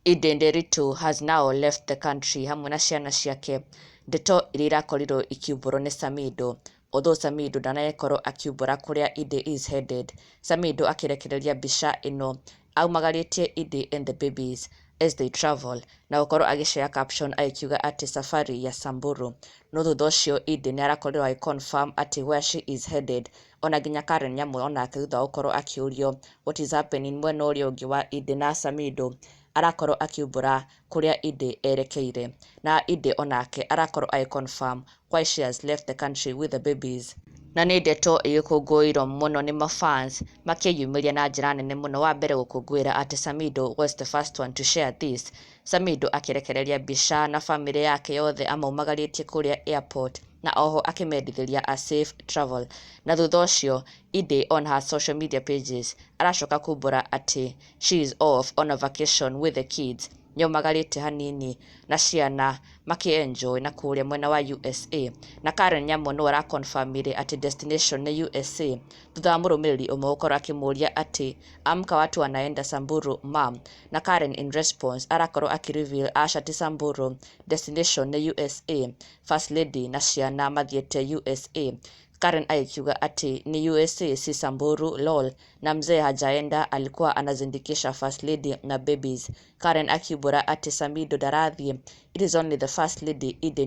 Edday has now left the country hamwe na ciana ciake. Ndeto iria irakorirwo ikiumbũrwo nĩ Samidoh. Although Samidoh ndanakorwo akiumbũra kuria Edday is headed, Samidoh akirekereria mbica ino aumagarĩtie Edday and the babies as they travel, na gukorwo agĩshare caption akiuga ati safari ya Samburu. No thutha ũcio Edday nĩ arakorirwo confirm ati where she is headed, ona nginya Karen Nyamũ onake thutha gukorwo akiurio what is happening mwena ũrĩa ũngĩ wa Edday na Samidoh arakorwo akiumbũra kuria Edday erekeire, na Edday onake arakorwo confirm why she has left the country with the babies. Na nĩ ndeto ĩgĩkũngũĩrwo mũno nĩ mafans makĩyumĩria na njĩra nene mũno. Wa mbere gũkũngũĩra ati Samidoh was the first one to share this, Samidoh akĩrekereria mbica na family yake yothe amaumagarĩtie kuria airport, na oho akĩmendithĩria a safe travel. Na thutha ũcio Edday on her social media pages aracoka kuumbũra ati she is off on a vacation with the kids, nĩaumagarĩte hanini na ciana makĩ-enjoy na kũrĩa mwena wa USA. Na Karen Nyamũ no araconfirmire ati destination nĩ USA thutha wa mũrũmĩrĩri ũmwe gũkorwo akĩmũria ati amka watu wanaenda Samburu mam, na Karen in response arakorwo akĩreveal aca ti Samburu, destination nĩ USA, first lady na ciana mathiĩte USA. Karen akiuga ati ni USA si Samburu lol, na mzee hajaenda, alikuwa anazindikisha first lady na babies. Karen akiumbũra ati Samidoh ndarathiĩ, it is only the first lady Edday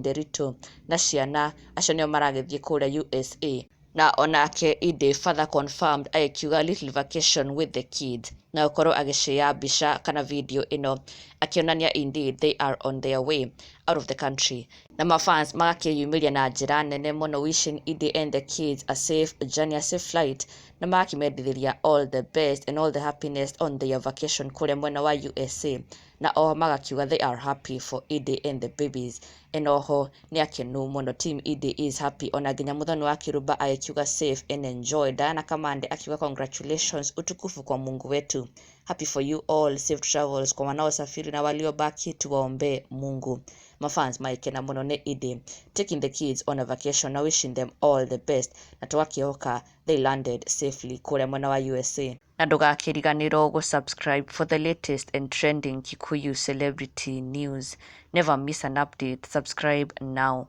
na ciana acio nĩo maragĩthiĩ kũrĩa USA. Na onake Edday further confirmed akiuga little vacation with the kids, na gukorwo agĩshare mbica kana video ino akionania indeed they are on their way out of the country. Na mafans magakĩyumĩria na njĩra nene mũno wishing Edday and the kids a safe journey, a safe flight, na magakĩmendithĩria all the best and all the happiness on their vacation kũrĩa mwena wa USA. Na oho magakiuga they are happy for Edday and the babies, and oho nĩ akenu mũno, team Edday is happy. Ona nginya mũthoni wa Kĩrũmba akiuga safe and enjoy. Diana Kamande akiuga congratulations, utukufu kwa Mungu wetu, happy for you all, safe travels kwa wanaosafiri na waliobaki tuwaombee Mungu. Mafans maikena mũno nĩ Edday taking the kids on a vacation na wishing them all the best, na twakĩoka they landed safely kũrĩa mwena wa USA. Na ndũgakĩriganĩrwo gũsubscribe for the latest and trending Kikuyu celebrity news. Never miss an update. Subscribe now.